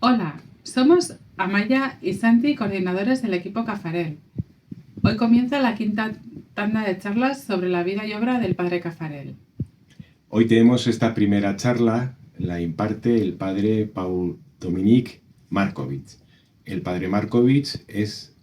Hola, somos Amaya y Santi, coordinadores del equipo Cafarel. Hoy comienza la quinta tanda de charlas sobre la vida y obra del padre Cafarel. Hoy tenemos esta primera charla, la imparte el padre Paul Dominique Markovits. El padre Markovits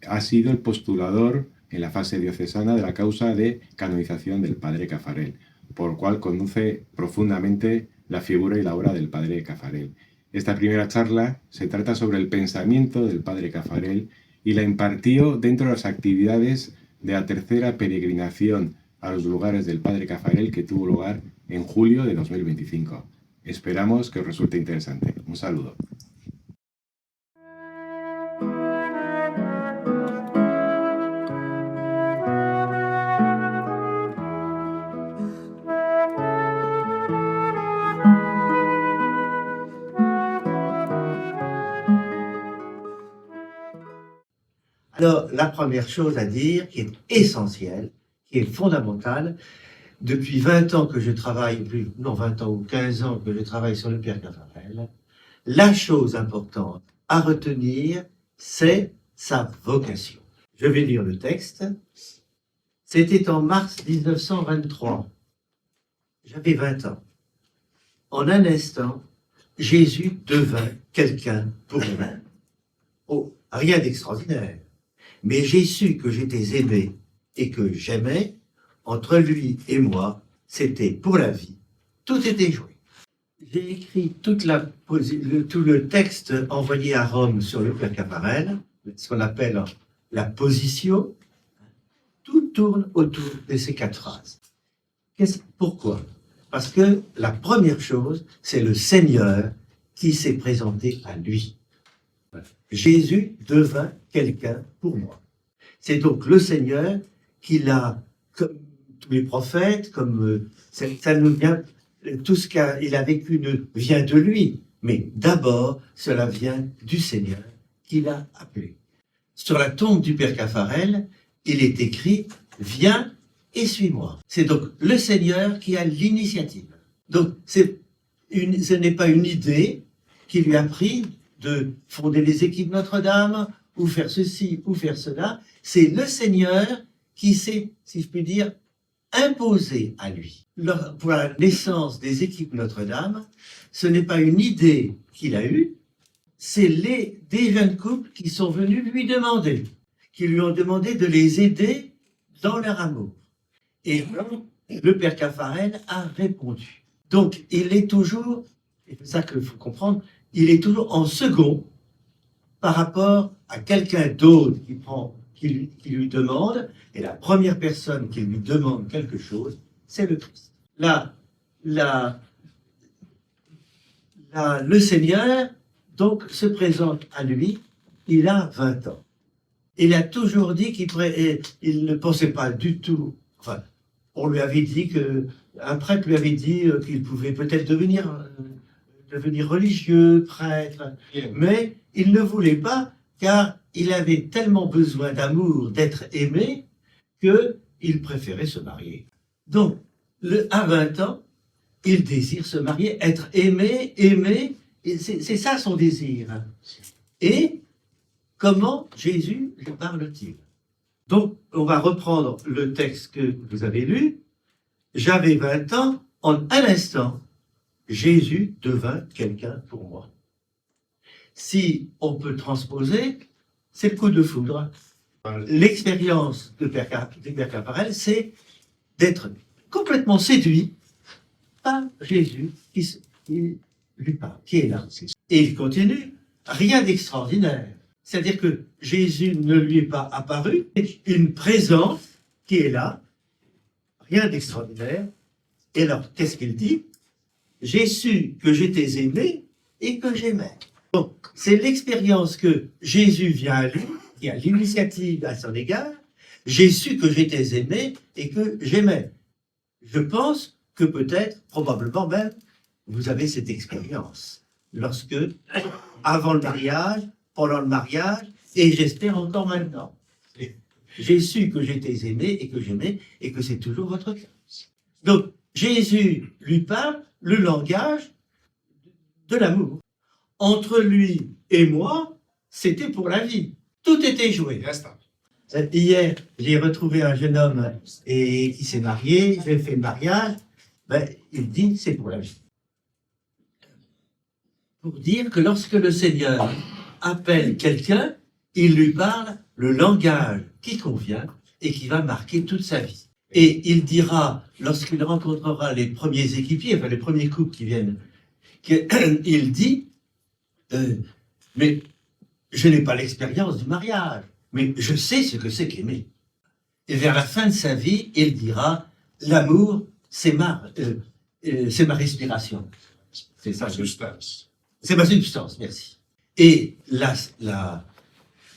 ha sido el postulador en la fase diocesana de la causa de canonización del padre Cafarel, por lo cual conoce profundamente la figura y la obra del padre Cafarel. Esta primera charla se trata sobre el pensamiento del padre Cafarel y la impartió dentro de las actividades de la tercera peregrinación a los lugares del padre Cafarel que tuvo lugar en julio de 2025. Esperamos que os resulte interesante. Un saludo. Alors, la première chose à dire, qui est essentielle, qui est fondamentale, depuis 20 ans que je travaille, 20 ans ou 15 ans que je travaille sur le Père Cafarel, la chose importante à retenir, c'est sa vocation. Je vais lire le texte. C'était en mars 1923. J'avais 20 ans. En un instant, Jésus devint quelqu'un pour moi. Oh, rien d'extraordinaire. Mais j'ai su que j'étais aimé et que j'aimais. Entre lui et moi, c'était pour la vie. Tout était joué. J'ai écrit tout le texte envoyé à Rome sur le Père Cafarel, ce qu'on appelle la position. Tout tourne autour de ces 4 phrases. Pourquoi ? Parce que la première chose, c'est le Seigneur qui s'est présenté à lui. Jésus devint quelqu'un pour moi. C'est donc le Seigneur qui l'a, comme tous les prophètes, comme ça nous vient, tout ce qu'il a vécu vient de lui. Mais d'abord, cela vient du Seigneur qui l'a appelé. Sur la tombe du Père Cafarel, il est écrit « Viens et suis-moi ». C'est donc le Seigneur qui a l'initiative. Donc, ce n'est pas une idée qui lui a pris de fonder les équipes Notre-Dame, ou faire ceci, ou faire cela. C'est le Seigneur qui s'est, si je puis dire, imposé à lui. Pour la naissance des équipes Notre-Dame, ce n'est pas une idée qu'il a eue, c'est des jeunes couples qui sont venus lui demander, qui lui ont demandé de les aider dans leur amour. Et le Père Cafarel a répondu. Donc, il est toujours, et c'est ça qu'il faut comprendre, il est toujours en second par rapport à quelqu'un d'autre qui lui demande, et la première personne qui lui demande quelque chose, c'est le Christ. Le Seigneur, donc, se présente à lui, il a 20 ans. Il a toujours dit il ne pensait pas du tout, enfin, on lui avait dit un prêtre lui avait dit qu'il pouvait peut-être devenir religieux, prêtre, mais il ne voulait pas, car il avait tellement besoin d'amour, d'être aimé, qu'il préférait se marier. Donc, à 20 ans, il désire se marier, être aimé, et c'est ça son désir. Et comment Jésus lui parle-t-il ? Donc, on va reprendre le texte que vous avez lu. J'avais 20 ans, en un instant, Jésus devint quelqu'un pour moi. Si on peut transposer, c'est le coup de foudre. L'expérience du Père Cafarel, c'est d'être complètement séduit par Jésus qui lui parle, qui est là. Et il continue, rien d'extraordinaire. C'est-à-dire que Jésus ne lui est pas apparu, une présence qui est là, rien d'extraordinaire. Et alors, qu'est-ce qu'il dit ? J'ai su que j'étais aimé et que j'aimais. Donc, c'est l'expérience que Jésus vient à lui, qui a l'initiative à son égard. J'ai su que j'étais aimé et que j'aimais. Je pense que peut-être, probablement même, vous avez cette expérience. Lorsque, avant le mariage, pendant le mariage, et j'espère encore maintenant, j'ai su que j'étais aimé et que j'aimais et que c'est toujours votre cas. Donc, Jésus lui parle le langage de l'amour. entre lui et moi, c'était pour la vie. Tout était joué. Hier, j'ai retrouvé un jeune homme qui s'est marié, j'ai fait le mariage, il dit c'est pour la vie. Pour dire que lorsque le Seigneur appelle quelqu'un, il lui parle le langage qui convient et qui va marquer toute sa vie. Et il dira, lorsqu'il rencontrera les premiers équipiers, enfin les premiers couples qui viennent, il dit, mais je n'ai pas l'expérience du mariage, mais je sais ce que c'est qu'aimer. Et vers la fin de sa vie, il dira, l'amour, c'est ma respiration. C'est ça. C'est ma substance, merci. Et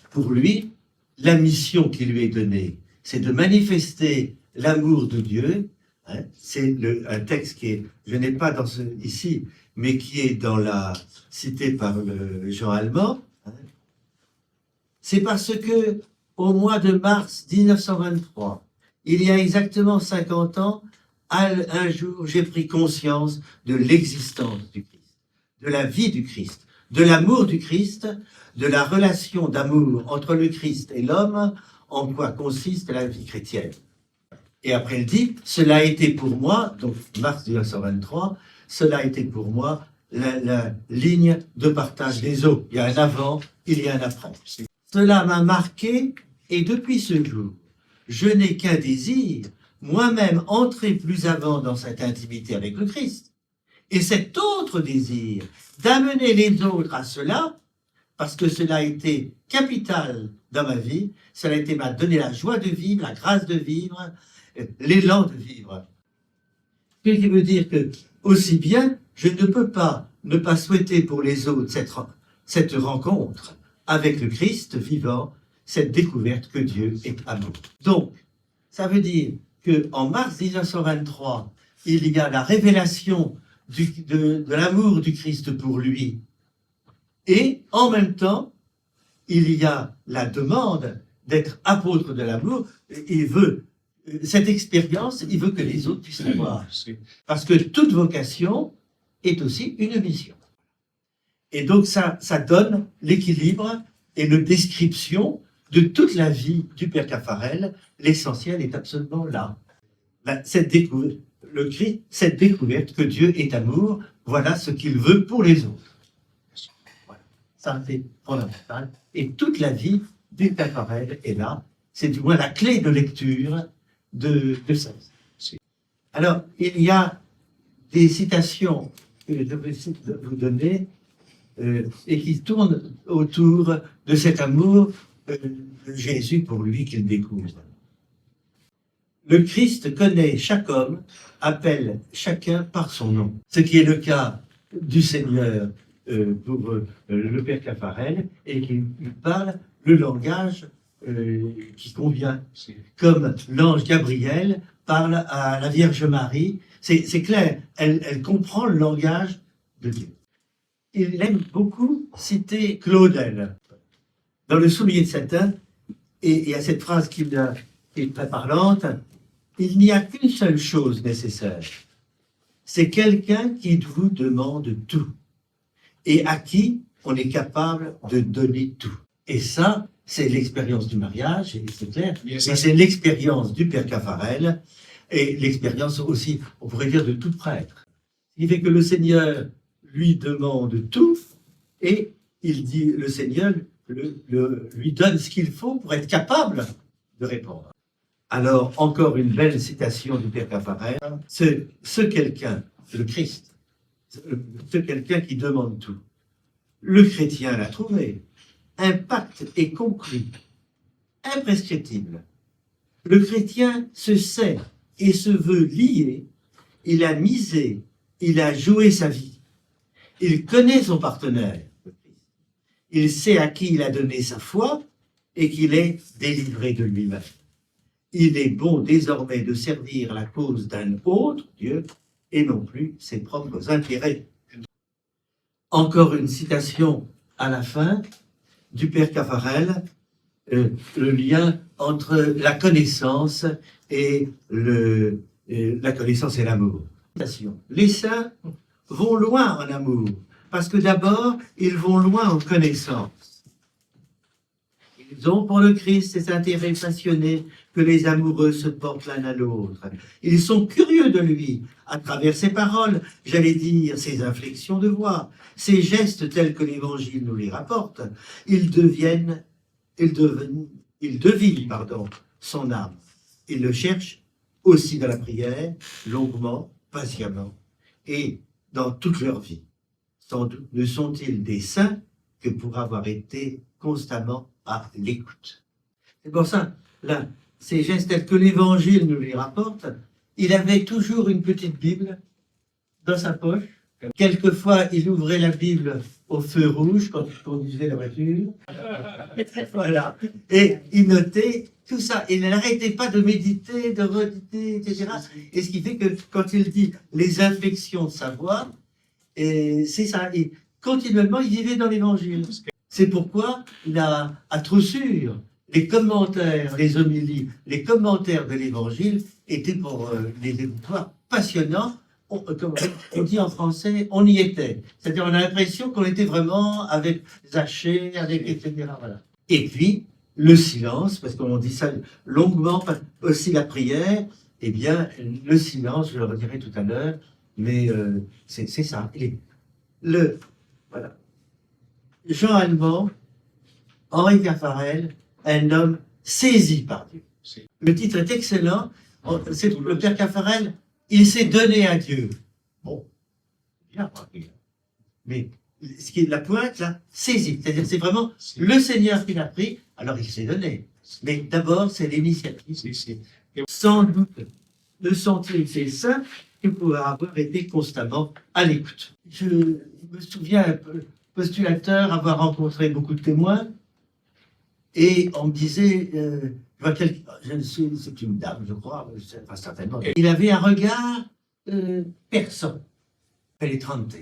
pour lui, la mission qui lui est donnée, c'est de manifester l'amour de Dieu. Hein, c'est un texte qui est, je n'ai pas ici, mais qui est cité par Jean Allemand. Hein. C'est parce que au mois de mars 1923, il y a exactement 50 ans, un jour, j'ai pris conscience de l'existence du Christ, de la vie du Christ, de l'amour du Christ, de la relation d'amour entre le Christ et l'homme, en quoi consiste la vie chrétienne. Et après, il dit, cela a été pour moi, donc mars 1923, cela a été pour moi la ligne de partage des eaux. Il y a un avant, il y a un après. Cela m'a marqué, et depuis ce jour, je n'ai qu'un désir, moi-même entrer plus avant dans cette intimité avec le Christ. Et cet autre désir, d'amener les autres à cela, parce que cela a été capital dans ma vie, cela m'a donné la joie de vivre, la grâce de vivre, l'élan de vivre. Ce qui veut dire que, aussi bien, je ne peux pas ne pas souhaiter pour les autres cette rencontre avec le Christ vivant, cette découverte que Dieu est amour. Donc, ça veut dire qu'en mars 1923, il y a la révélation de l'amour du Christ pour lui, et en même temps, il y a la demande d'être apôtre de l'amour. Il veut cette expérience, il veut que les autres puissent la voir. Parce que toute vocation est aussi une mission. Et donc ça donne l'équilibre et une description de toute la vie du Père Caffarel. L'essentiel est absolument là. Cette découverte que Dieu est amour, voilà ce qu'il veut pour les autres. Ça, c'est fondamental. Et toute la vie du Père Caffarel est là. C'est du moins la clé de lecture de ça. Alors, il y a des citations que je vais vous donner et qui tournent autour de cet amour de Jésus pour lui qu'il découvre. Le Christ connaît chaque homme, appelle chacun par son nom. Ce qui est le cas du Seigneur pour le Père Caffarel, et qui parle le langage qui convient. Comme l'ange Gabriel parle à la Vierge Marie, c'est clair, elle comprend le langage de Dieu. Il aime beaucoup citer Claudel. Dans le Soulier de satin, et il y a cette phrase qui est très parlante, il n'y a qu'une seule chose nécessaire, c'est quelqu'un qui vous demande tout, et à qui on est capable de donner tout. Et ça, c'est l'expérience du mariage, et c'est clair, mais c'est l'expérience du Père Caffarel, et l'expérience aussi, on pourrait dire, de tout prêtre. Il fait que le Seigneur lui demande tout, et il dit, le Seigneur lui donne ce qu'il faut pour être capable de répondre. Alors, encore une belle citation du Père Caffarel, c'est ce quelqu'un, le Christ, ce quelqu'un qui demande tout. Le chrétien l'a trouvé, impact et concret, imprescriptible. Le chrétien se sait et se veut lié, il a misé, il a joué sa vie. Il connaît son partenaire, le Christ. Il sait à qui il a donné sa foi et qu'il est délivré de lui-même. Il est bon désormais de servir la cause d'un autre Dieu et non plus ses propres intérêts. Encore une citation à la fin du Père Caffarel, le lien entre la connaissance et l'amour. Les saints vont loin en amour, Parce que d'abord, ils vont loin en connaissance. Ils ont pour le Christ ces intérêts passionnés que les amoureux se portent l'un à l'autre. Ils sont curieux de lui, à travers ses paroles, j'allais dire ses inflexions de voix, ses gestes tels que l'Évangile nous les rapporte. Ils devinent, son âme. Ils le cherchent aussi dans la prière, longuement, patiemment, et dans toute leur vie. Sans doute ne sont-ils des saints que pour avoir été constamment à l'écoute. C'est pour ça, là, ces gestes tels que l'Évangile nous les rapporte, il avait toujours une petite Bible dans sa poche. Quelquefois, il ouvrait la Bible au feu rouge quand il conduisait la voiture. Voilà. Et il notait tout ça. Il n'arrêtait pas de méditer, de rediter, etc. Et ce qui fait que quand il dit les inflexions de sa voix, et c'est ça. Et continuellement, il vivait dans l'Évangile. C'est pourquoi il a, à trop sûr, les commentaires, les homélies, les commentaires de l'Évangile étaient pour les écouteurs passionnants. Comme on dit en français, on y était. C'est-à-dire, on a l'impression qu'on était vraiment avec Zachée, avec etc. Voilà. Et puis, le silence, parce qu'on dit ça longuement, aussi la prière, eh bien, le silence, je le redirai tout à l'heure, mais c'est ça. Voilà. Jean Allemand, Henri Caffarel, un homme saisi par Dieu. Le titre est excellent. C'est le père Caffarel. Il s'est donné à Dieu. Bon, bien, mais ce qui est la pointe, là, saisi. C'est-à-dire, c'est vraiment le Seigneur qui l'a pris, alors il s'est donné. Mais d'abord, c'est l'initiative. Sans doute ne sont-ils ces saints que pour avoir été constamment à l'écoute. Je me souviens, postulateur, avoir rencontré beaucoup de témoins, et on me disait... c'est une dame, je crois, pas certainement. Il avait un regard perçant. Elle est 30.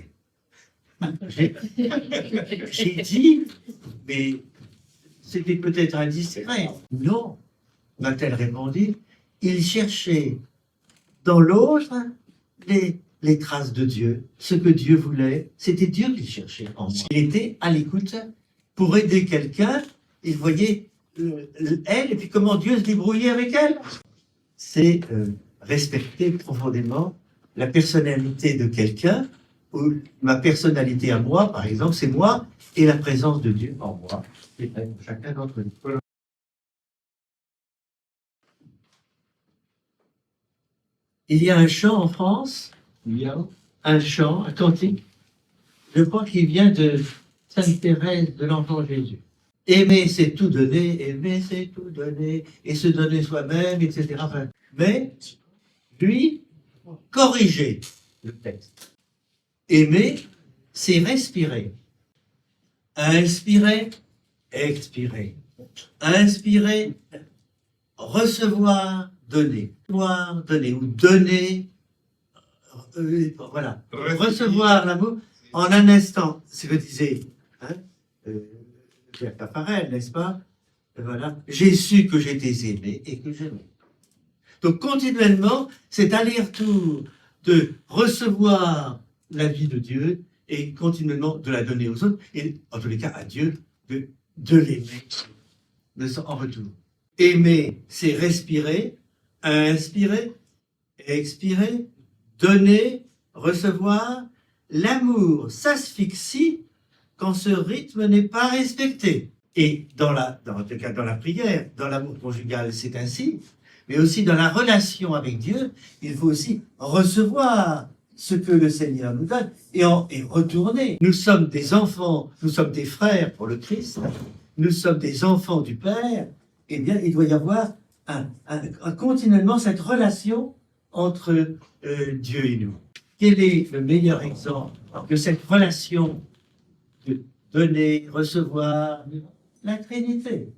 J'ai dit, mais c'était peut-être indiscret. Non, m'a-t-elle répondu, il cherchait dans l'autre les traces de Dieu, ce que Dieu voulait. C'était Dieu qu'il cherchait en moi. Il était à l'écoute pour aider quelqu'un, il voyait elle, et puis comment Dieu se débrouillait avec elle. C'est respecter profondément la personnalité de quelqu'un, ou ma personnalité à moi, par exemple, c'est moi, et la présence de Dieu en moi. C'est chacun d'entre nous. Il y a un chant en France, un chant, un cantique, je crois qu'il vient de Sainte Thérèse de l'Enfant Jésus. Aimer, c'est tout donner, et se donner soi-même, etc. Mais, lui, corriger le texte. Aimer, c'est respirer. Inspirer, expirer. Inspirer, recevoir, donner. Recevoir, donner, ou donner, voilà. Recevoir l'amour en un instant, c'est ce que disait, Pierre Caffarel, n'est-ce pas? Voilà. J'ai su que j'étais aimé et que j'aimais. Donc, continuellement, cet aller-retour de recevoir la vie de Dieu et continuellement de la donner aux autres, et en tous les cas à Dieu, de l'aimer en retour. Aimer, c'est respirer, inspirer, expirer, donner, recevoir. L'amour s'asphyxie quand ce rythme n'est pas respecté. Et dans la prière, dans l'amour conjugal, c'est ainsi, mais aussi dans la relation avec Dieu, il faut aussi recevoir ce que le Seigneur nous donne et retourner. Nous sommes des enfants, nous sommes des frères pour le Christ, nous sommes des enfants du Père, eh bien, il doit y avoir continuellement cette relation entre Dieu et nous. Quel est le meilleur exemple de cette relation de donner, recevoir, la Trinité?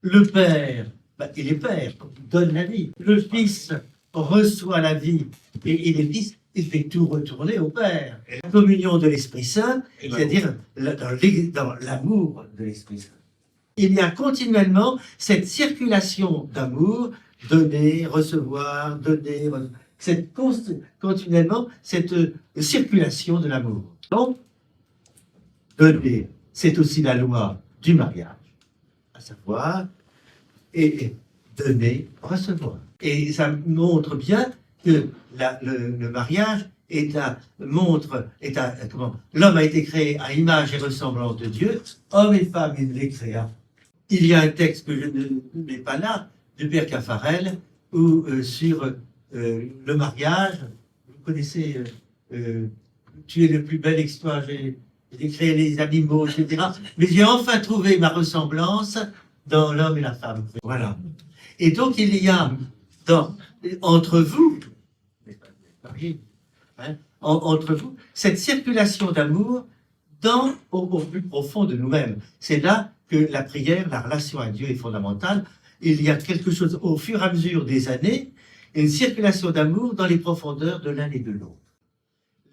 Le Père, il est Père, il donne la vie. Le Fils reçoit la vie et il est Fils, il fait tout retourner au Père. Et la communion de l'Esprit Saint, c'est-à-dire dans l'amour de l'Esprit Saint. Il y a continuellement cette circulation d'amour, donner, recevoir, continuellement cette circulation de l'amour. Donc, donner, c'est aussi la loi du mariage, à savoir, et donner, recevoir. Et ça montre bien que le mariage l'homme a été créé à image et ressemblance de Dieu, homme et femme, il les créa. Il y a un texte que je ne mets pas là, du père Caffarel, où sur le mariage, vous connaissez, tu es le plus bel exploit, j'ai créé les animaux, etc. Mais j'ai enfin trouvé ma ressemblance dans l'homme et la femme. Voilà. Et donc il y a entre vous, entre vous, cette circulation d'amour au plus profond de nous-mêmes. C'est là que la prière, la relation à Dieu est fondamentale. Il y a quelque chose, au fur et à mesure des années, une circulation d'amour dans les profondeurs de l'un et de l'autre.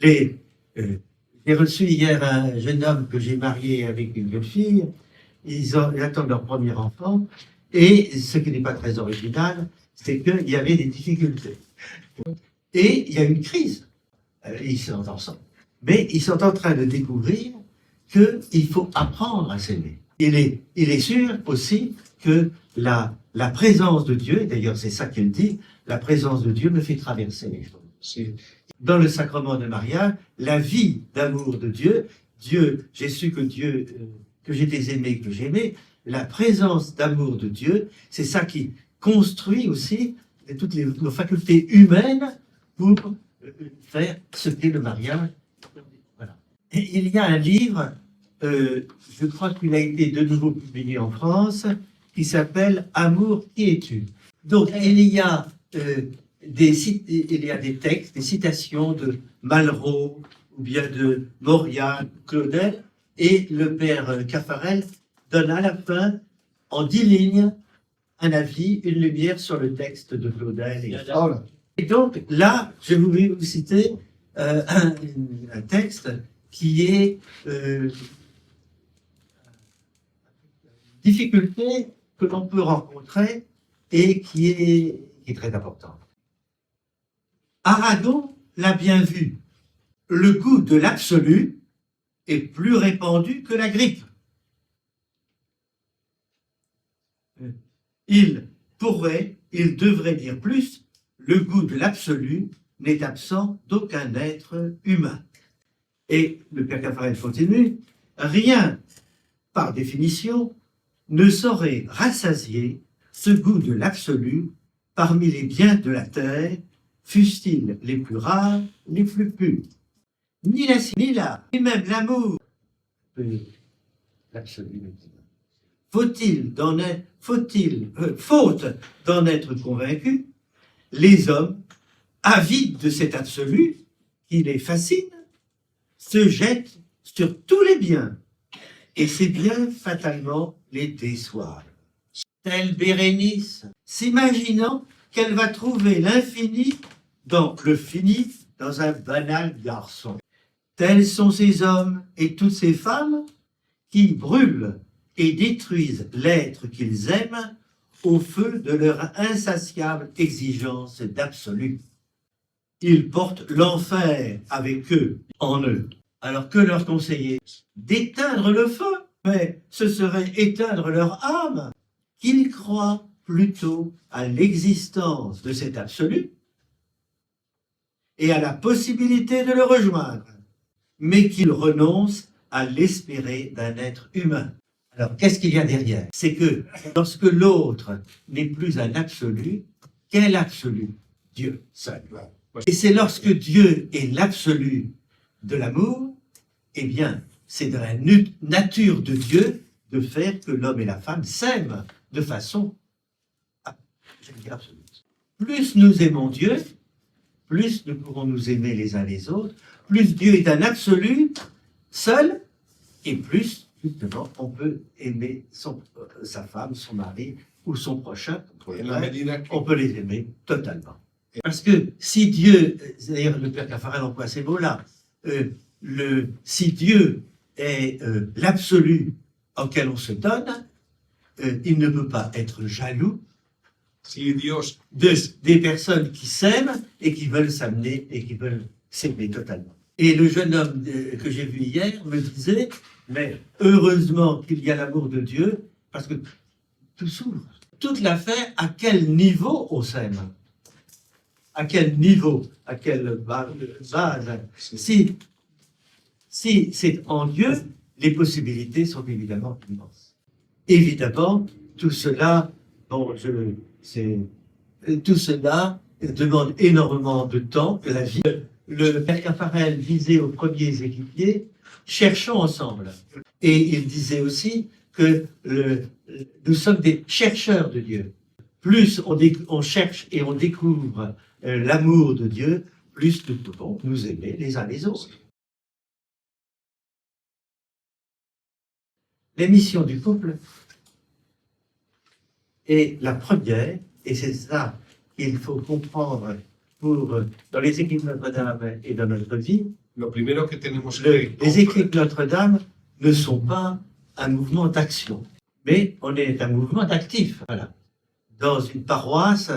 J'ai reçu hier un jeune homme que j'ai marié avec une jeune fille. Ils attendent leur premier enfant. Et ce qui n'est pas très original, c'est qu'il y avait des difficultés. Et il y a une crise. Ils sont ensemble. Mais ils sont en train de découvrir qu'il faut apprendre à s'aimer. Il est sûr aussi que la présence de Dieu, et d'ailleurs c'est ça qu'il dit, la présence de Dieu me fait traverser les choses. Dans le sacrement de mariage, la vie d'amour de Dieu, j'ai su que Dieu, que j'étais aimé, que j'aimais, la présence d'amour de Dieu, c'est ça qui construit aussi toutes nos facultés humaines pour faire ce qu'est le mariage. Voilà. Et il y a un livre, je crois qu'il a été de nouveau publié en France, qui s'appelle « Amour, qui es-tu » Donc il y a des textes, des citations de Malraux, ou bien de Mauriac, Claudel, et le père Caffarel donne à la fin, en 10 lignes, un avis, une lumière sur le texte de Claudel. Et donc là, je voulais vous citer un texte qui est difficulté que l'on peut rencontrer et qui est très important. Aragon l'a bien vu. Le goût de l'absolu est plus répandu que la grippe. Il devrait dire plus, le goût de l'absolu n'est absent d'aucun être humain. Et le père Caffarel continue, rien, par définition, ne saurait rassasier ce goût de l'absolu parmi les biens de la terre, fussent-ils les plus rares, les plus purs. Ni l'art, ni même l'amour, l'absolu. Faute d'en être convaincu, les hommes, avides de cet absolu qui les fascine, se jettent sur tous les biens, et ces biens fatalement les déçoivent. Telle Bérénice, s'imaginant qu'elle va trouver l'infini dans le fini, dans un banal garçon. Tels sont ces hommes et toutes ces femmes qui brûlent et détruisent l'être qu'ils aiment au feu de leur insatiable exigence d'absolu. Ils portent l'enfer avec eux, en eux. Alors que leur conseiller d'éteindre le feu, mais ce serait éteindre leur âme, qu'ils croient plutôt à l'existence de cet absolu et à la possibilité de le rejoindre, mais qu'ils renoncent à l'espérer d'un être humain. Alors, qu'est-ce qu'il y a derrière? C'est que lorsque l'autre n'est plus un absolu, quel absolu? Dieu seul. Et c'est lorsque Dieu est l'absolu de l'amour, eh bien, c'est dans la nature de Dieu de faire que l'homme et la femme s'aiment de façon absolue. Plus nous aimons Dieu, plus nous pourrons nous aimer les uns les autres, plus Dieu est un absolu, seul, et plus, justement, on peut aimer sa femme, son mari ou son prochain. On peut les aimer totalement. Parce que si Dieu, d'ailleurs le père Caffarel emploie ces mots-là, si Dieu est l'absolu auquel on se donne, il ne peut pas être jaloux des personnes qui s'aiment et qui veulent s'amener et qui veulent s'aimer totalement. Et le jeune homme que j'ai vu hier me disait, mais heureusement qu'il y a l'amour de Dieu, parce que tout s'ouvre. Toute l'affaire, à quel niveau on s'aime? À quel niveau? À quelle base? Si c'est en Dieu, les possibilités sont évidemment immenses. Évidemment, tout cela, tout cela demande énormément de temps, de la vie. Le père Caffarel disait aux premiers équipiers, cherchons ensemble. Et il disait aussi que nous sommes des chercheurs de Dieu. Plus on cherche et on découvre l'amour de Dieu, plus nous pouvons nous aimer les uns les autres. Les missions du couple est la première, et c'est ça qu'il faut comprendre dans les équipes Notre-Dame et dans notre vie. Lo primero que tenemos Les équipes Notre-Dame ne sont pas un mouvement d'action, mais on est un mouvement d'actif. Voilà. Dans une paroisse,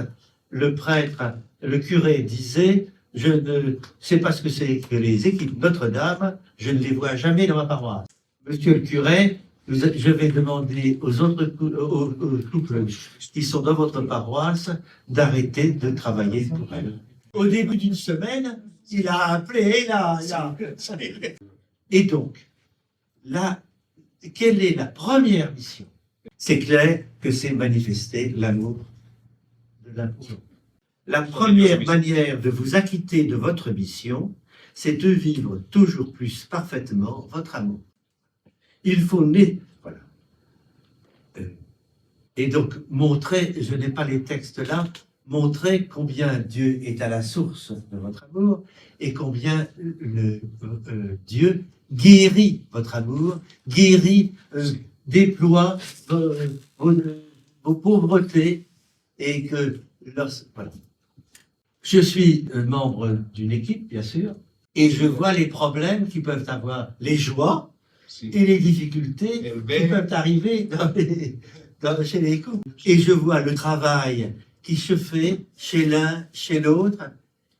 le prêtre, le curé disait, je ne sais pas ce que c'est que les équipes Notre-Dame, je ne les vois jamais dans ma paroisse. Monsieur le curé, je vais demander aux autres aux couples qui sont dans votre paroisse d'arrêter de travailler pour elles. Au début d'une semaine, il a appelé, Et donc, là, quelle est la première mission? C'est clair que c'est manifester l'amour de l'amour. La première manière de vous acquitter de votre mission, c'est de vivre toujours plus parfaitement votre amour. Il faut voilà. Et donc montrer, je n'ai pas les textes là, montrer combien Dieu est à la source de votre amour et combien Dieu guérit votre amour, guérit, déploie vos pauvretés et que voilà. Je suis membre d'une équipe, bien sûr, et je vois les problèmes qui peuvent avoir, les joies et les difficultés qui peuvent arriver chez les couples. Et je vois le travail qui se fait chez l'un, chez l'autre,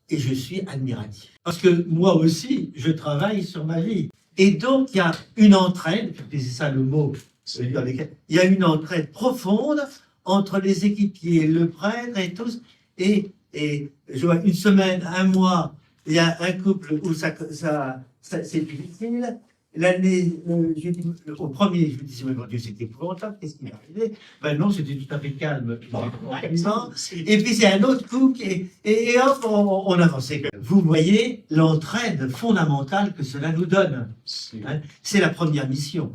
et je suis admiratif. Parce que moi aussi, je travaille sur ma vie. Et donc, il y a une entraide, c'est ça le mot, il y a une entraide profonde entre les équipiers, le prêtre et tous. Et je vois une semaine, un mois, il y a un couple où ça c'est difficile. L'année, au premier, je me disais, mais mon Dieu, c'était épouvantable, qu'est-ce qui m'est arrivé? Ben non, c'était tout à fait calme. Et puis c'est un autre couple, et hop, on avançait. Vous voyez l'entraide fondamentale que cela nous donne. Hein? C'est la première mission.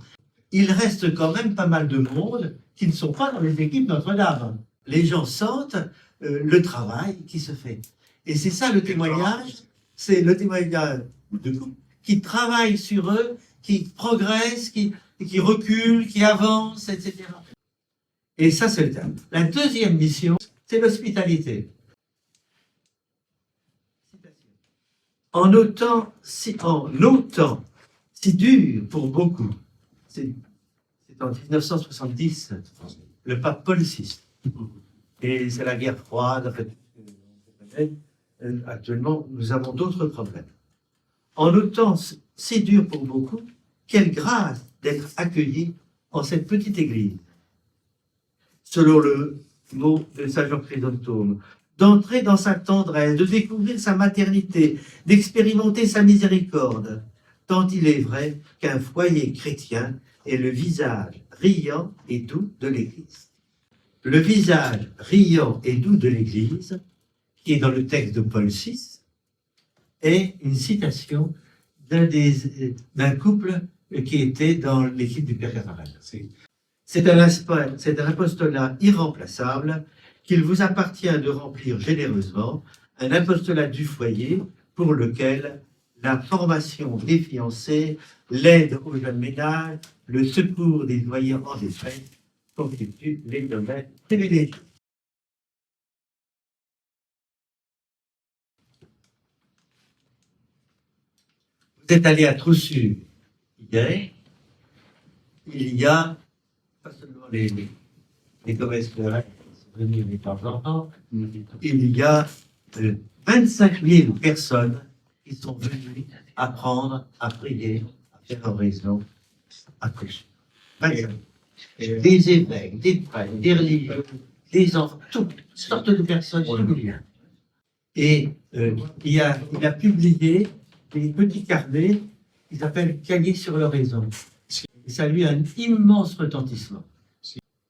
Il reste quand même pas mal de monde qui ne sont pas dans les équipes Notre-Dame. Les gens sentent le travail qui se fait. Et c'est ça le témoignage, c'est le témoignage de couple qui travaillent sur eux, qui progressent, qui reculent, qui avancent, etc. Et ça, c'est le terme. La deuxième mission, c'est l'hospitalité. En autant si dur pour beaucoup, c'est en 1970, le pape Paul VI, et c'est la guerre froide, en fait, actuellement, nous avons d'autres problèmes. En autant c'est dur pour beaucoup, quelle grâce d'être accueillis en cette petite église. Selon le mot de Saint Jean Chrysostome, d'entrer dans sa tendresse, de découvrir sa maternité, d'expérimenter sa miséricorde, tant il est vrai qu'un foyer chrétien est le visage riant et doux de l'Église. Le visage riant et doux de l'Église, qui est dans le texte de Paul VI, est une citation d'un couple qui était dans l'équipe du Père Caffarel. C'est un apostolat irremplaçable qu'il vous appartient de remplir généreusement, un apostolat du foyer pour lequel la formation des fiancés, l'aide aux jeunes ménages, le secours des voyants en détresse constituent les domaines privilégiés. Vous êtes allé à Troussu hier, il y a, pas seulement les commerces de rêve qui sont venus de temps en temps, il y a 25 000 personnes qui sont venus apprendre à prier, à faire oraison, à coucher. Des évêques, des prêtres, des religieux, des enfants, toutes sortes de personnes singulières. Et il a publié des petits carnets qu'ils appellent cahiers sur l'oraison. Et ça lui a un immense retentissement.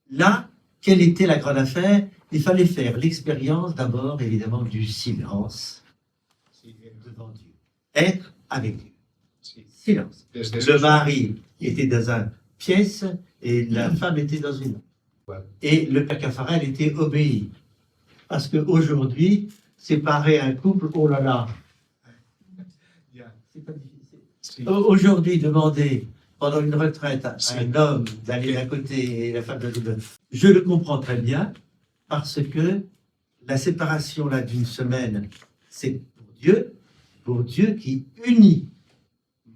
Là, quelle était la grande affaire? Il fallait faire l'expérience d'abord, évidemment, du silence devant Dieu. Être avec Dieu. Silence. Le mari était dans une pièce et la femme était dans une autre. Et le père Caffarel était obéi. Parce qu'aujourd'hui, séparer un couple, oh là là, c'est pas difficile. Aujourd'hui, demander pendant une retraite à un homme d'aller d'un côté et la femme de l'autre, je le comprends très bien, parce que la séparation là d'une semaine, c'est pour Dieu qui unit.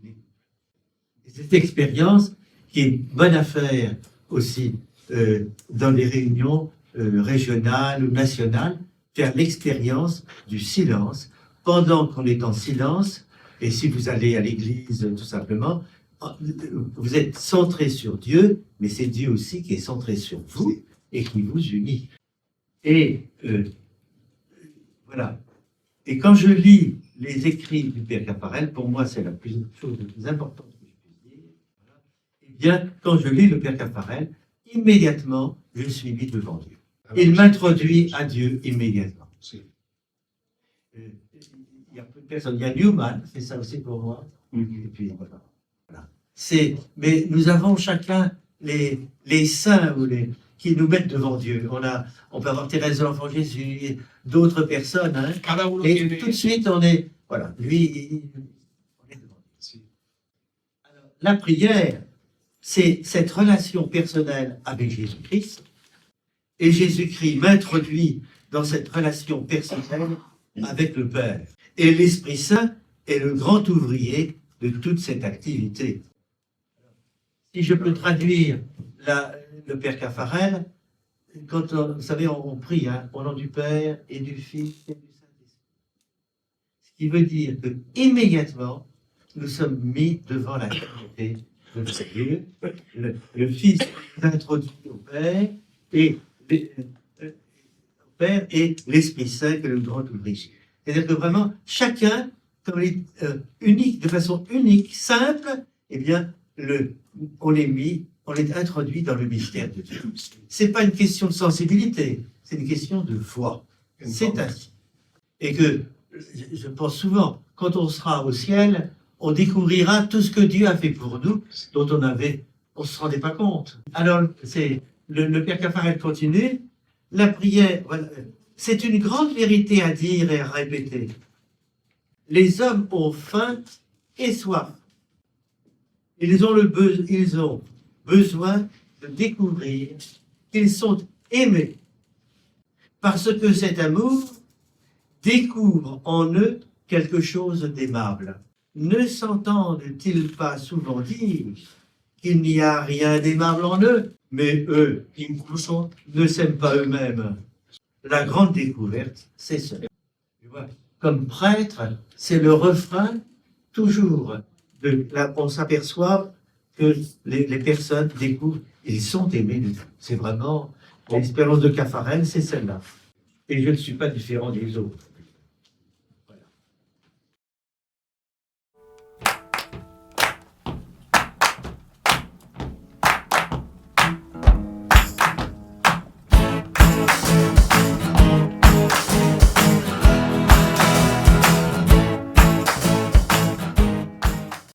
Et cette expérience qui est bonne à faire aussi dans les réunions régionales ou nationales, faire l'expérience du silence pendant qu'on est en silence. Et si vous allez à l'église, tout simplement, vous êtes centré sur Dieu, mais c'est Dieu aussi qui est centré sur vous et qui vous unit. Et voilà. Et quand je lis les écrits du père Caffarel, pour moi c'est la chose la plus importante que je puisse dire. Voilà. Eh bien, quand je lis le père Caffarel, immédiatement, je suis mis devant Dieu. Il m'introduit à Dieu immédiatement. Il y a peu de personnes. Il y a Newman, c'est ça aussi pour moi. Et puis voilà. Mais nous avons chacun les saints qui nous mettent devant Dieu. On peut avoir Thérèse de l'Enfant Jésus, d'autres personnes. Hein, et tout de suite, on est... Voilà, lui, on est devant Dieu. Alors, la prière, c'est cette relation personnelle avec Jésus-Christ. Et Jésus-Christ m'introduit dans cette relation personnelle avec le Père. Et l'Esprit Saint est le grand ouvrier de toute cette activité. Si je peux traduire le père Caffarel, quand vous savez, on prie au nom du Père et du Fils et du Saint-Esprit. Ce qui veut dire que immédiatement, nous sommes mis devant la Trinité de Dieu. Le Fils nous introduit au Père et l'Esprit Saint qui est le grand ouvrier. C'est-à-dire que vraiment, chacun, comme il est unique, de façon unique, simple, eh bien, on est introduit dans le mystère de Dieu. C'est pas une question de sensibilité, c'est une question de foi. C'est ainsi. Et que, je pense souvent, quand on sera au ciel, on découvrira tout ce que Dieu a fait pour nous, dont on se rendait pas compte. Alors, le père Caffarel continue, la prière, voilà, c'est une grande vérité à dire et à répéter. Les hommes ont faim et soif. Ils ont besoin de découvrir qu'ils sont aimés, parce que cet amour découvre en eux quelque chose d'aimable. Ne s'entendent-ils pas souvent dire qu'il n'y a rien d'aimable en eux, mais eux, incluso, ne s'aiment pas eux-mêmes? La grande découverte, c'est cela. Comme prêtre, c'est le refrain toujours. On s'aperçoit que les personnes découvrent, ils sont aimés de Dieu. C'est vraiment l'espérance de Caffarel, c'est celle-là. Et je ne suis pas différent des autres.